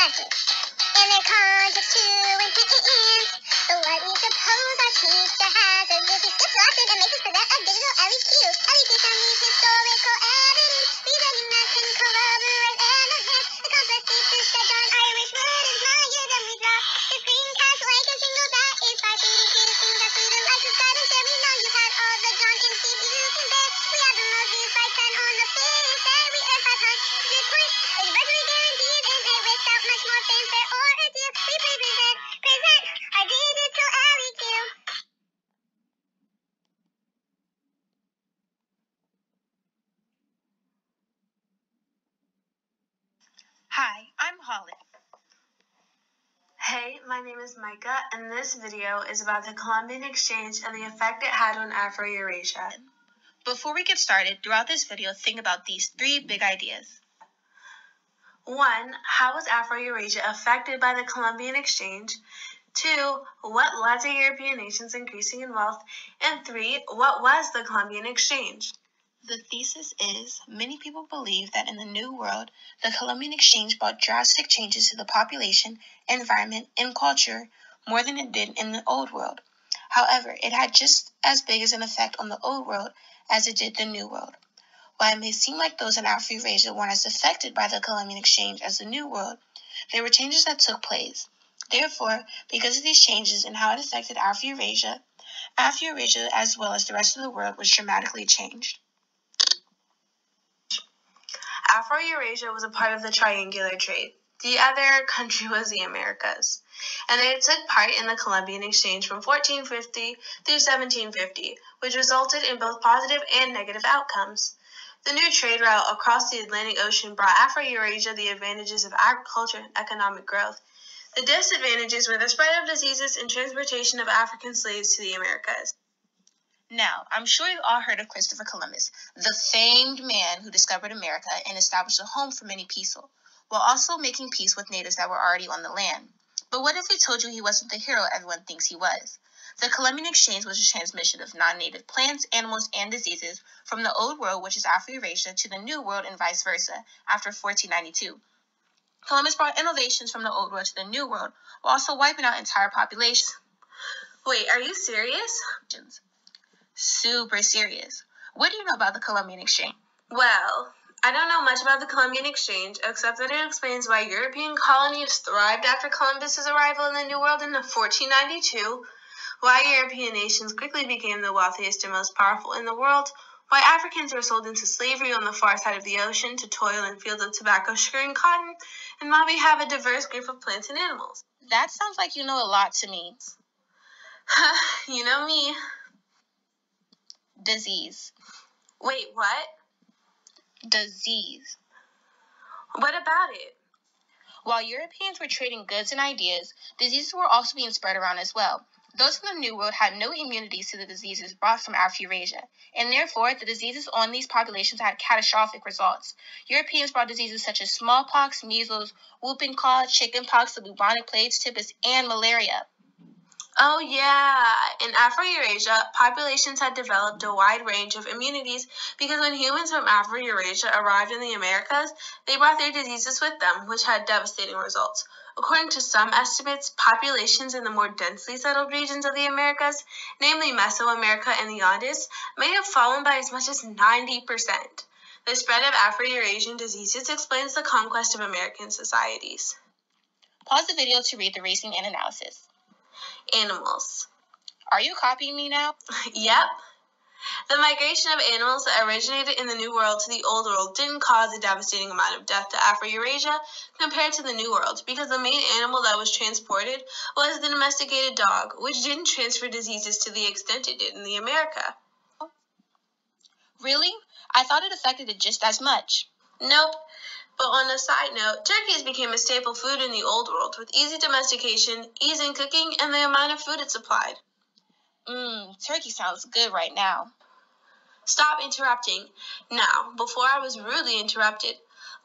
lessons. In their context to enhance what we suppose our teacher has as if he skips lesson and makes us present a digital LEQ. LEQ can use historical evidence, presenting that can corroborate and enhance the complex thesis that John Irish would admire. Then we draw the screencast like a single that is by feeding to the screencast through the license that is there. We know you had all the John and CPU can bear. We have the most views by 10 on the fifth day. We earn 500 points. It's virtually guaranteed and paid without much more fanfare or ado. We present our digital LEQ. Hi, I'm Holly. Hey, my name is Micah, and this video is about the Columbian Exchange and the effect it had on AfroEurasia. Before we get started, throughout this video, think about these 3 big ideas. 1. How was AfroEurasia affected by the Columbian Exchange? 2. What led to European nations increasing in wealth? And 3. What was the Columbian Exchange? The thesis is, many people believe that in the New World, the Columbian Exchange brought drastic changes to the population, environment, and culture more than it did in the Old World. However, it had just as big as an effect on the Old World as it did the New World. While it may seem like those in AfroEurasia weren't as affected by the Columbian Exchange as the New World, there were changes that took place. Therefore, because of these changes and how it affected AfroEurasia as well as the rest of the world was dramatically changed. AfroEurasia was a part of the triangular trade. The other country was the Americas, and they took part in the Columbian Exchange from 1450 through 1750, which resulted in both positive and negative outcomes. The new trade route across the Atlantic Ocean brought AfroEurasia the advantages of agriculture and economic growth. The disadvantages were the spread of diseases and transportation of African slaves to the Americas. Now, I'm sure you've all heard of Christopher Columbus, the famed man who discovered America and established a home for many people, while also making peace with natives that were already on the land. But what if we told you he wasn't the hero everyone thinks he was? The Columbian Exchange was a transmission of non-native plants, animals, and diseases from the Old World, which is AfroEurasia, to the New World and vice versa, after 1492. Columbus brought innovations from the Old World to the New World, while also wiping out entire populations. Wait, are you serious? Super serious. What do you know about the Columbian Exchange? Well, I don't know much about the Columbian Exchange, except that it explains why European colonies thrived after Columbus's arrival in the New World in 1492, why European nations quickly became the wealthiest and most powerful in the world, why Africans were sold into slavery on the far side of the ocean to toil in fields of tobacco, sugar, and cotton, and why we have a diverse group of plants and animals. That sounds like you know a lot to me. You know me. Disease. Wait, what? Disease. What about it? While Europeans were trading goods and ideas, diseases were also being spread around as well. Those in the New World had no immunities to the diseases brought from AfroEurasia, and therefore the diseases on these populations had catastrophic results. Europeans brought diseases such as smallpox, measles, whooping cough, chickenpox, the bubonic plague, typhus, and malaria. Oh yeah, in AfroEurasia, populations had developed a wide range of immunities because when humans from AfroEurasia arrived in the Americas, they brought their diseases with them, which had devastating results. According to some estimates, populations in the more densely settled regions of the Americas, namely Mesoamerica and the Andes, may have fallen by as much as 90%. The spread of Afro-Eurasian diseases explains the conquest of American societies. Pause the video to read the reasoning and analysis. Animals. Are you copying me now? Yep. The migration of animals that originated in the New World to the Old World didn't cause a devastating amount of death to AfroEurasia compared to the New World because the main animal that was transported was the domesticated dog, which didn't transfer diseases to the extent it did in the America. Really? I thought it affected it just as much. Nope. But on a side note, turkeys became a staple food in the Old World with easy domestication, ease in cooking, and the amount of food it supplied. Turkey sounds good right now. Stop interrupting. Now, before I was rudely interrupted,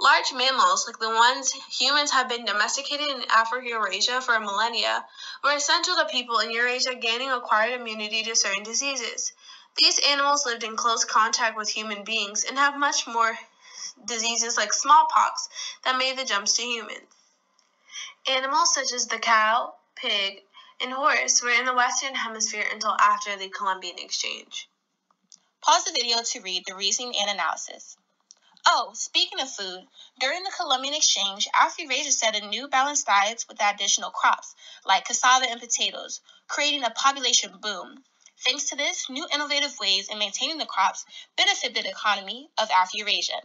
large mammals, like the ones humans have been domesticated in AfroEurasia for millennia, were essential to people in Eurasia gaining acquired immunity to certain diseases. These animals lived in close contact with human beings and have much more diseases like smallpox that made the jumps to humans. Animals such as the cow, pig, and horse were in the Western Hemisphere until after the Columbian Exchange. Pause the video to read the reasoning and analysis. Oh, speaking of food, during the Columbian Exchange, AfroEurasia set a new balanced diet with additional crops, like cassava and potatoes, creating a population boom. Thanks to this, new innovative ways in maintaining the crops benefited the economy of AfroEurasia.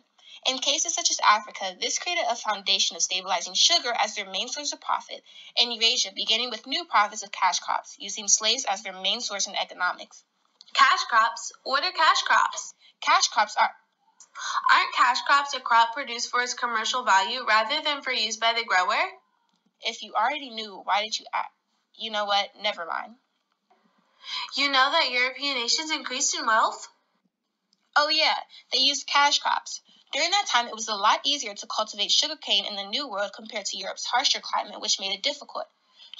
In cases such as Africa, this created a foundation of stabilizing sugar as their main source of profit, and Eurasia beginning with new profits of cash crops, using slaves as their main source in economics. Cash crops? What are cash crops? Cash crops Aren't cash crops a crop produced for its commercial value rather than for use by the grower? If you already knew, why did you ask? You know what? Never mind. You know that European nations increased in wealth? Oh yeah, they used cash crops. During that time, it was a lot easier to cultivate sugarcane in the New World compared to Europe's harsher climate, which made it difficult.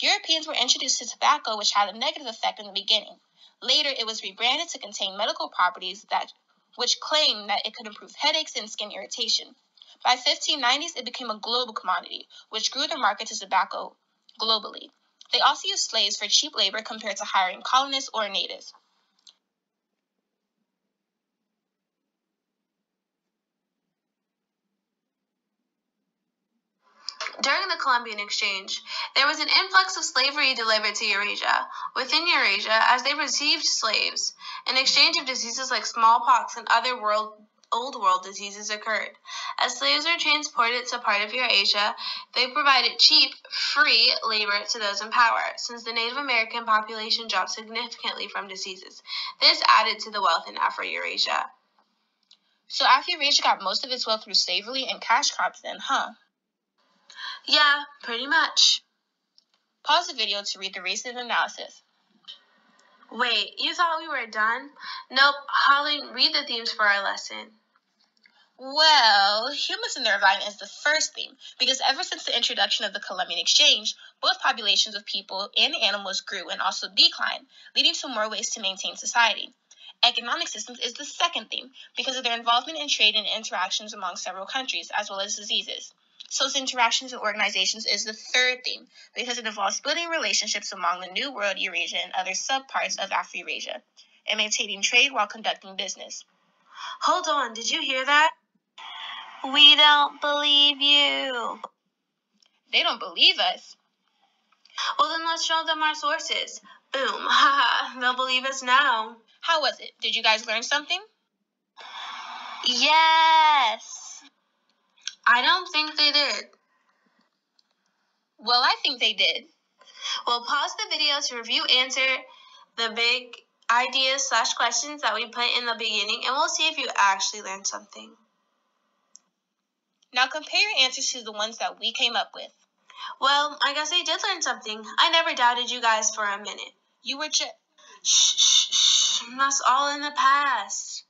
Europeans were introduced to tobacco, which had a negative effect in the beginning. Later, it was rebranded to contain medical properties which claimed that it could improve headaches and skin irritation. By 1590s, it became a global commodity, which grew the market to tobacco globally. They also used slaves for cheap labor compared to hiring colonists or natives. During the Columbian Exchange, there was an influx of slavery delivered to Eurasia. Within Eurasia, as they received slaves, an exchange of diseases like smallpox and other old world diseases occurred. As slaves were transported to part of Eurasia, they provided cheap, free labor to those in power, since the Native American population dropped significantly from diseases. This added to the wealth in AfroEurasia. So AfroEurasia got most of its wealth through slavery and cash crops then, huh? Yeah, pretty much. Pause the video to read the reasoning analysis. Wait, you thought we were done? Nope, Holly, read the themes for our lesson. Well, humans and their environment is the first theme, because ever since the introduction of the Columbian Exchange, both populations of people and animals grew and also declined, leading to more ways to maintain society. Economic systems is the second theme, because of their involvement in trade and interactions among several countries, as well as diseases. Social interactions and organizations is the third theme, because it involves building relationships among the New World, Eurasia, and other subparts of AfroEurasia, and maintaining trade while conducting business. Hold on, did you hear that? We don't believe you. They don't believe us. Well, then let's show them our sources. Boom, haha, they'll believe us now. How was it? Did you guys learn something? Yes. I don't think they did. Well, I think they did. Well, pause the video to review answer the big ideas/questions that we put in the beginning, and we'll see if you actually learned something. Now compare your answers to the ones that we came up with. Well, I guess I did learn something. I never doubted you guys for a minute. You were just... Shh. That's all in the past.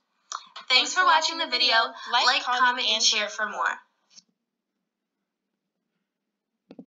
Thanks for watching the video. Like, comment, and share for more.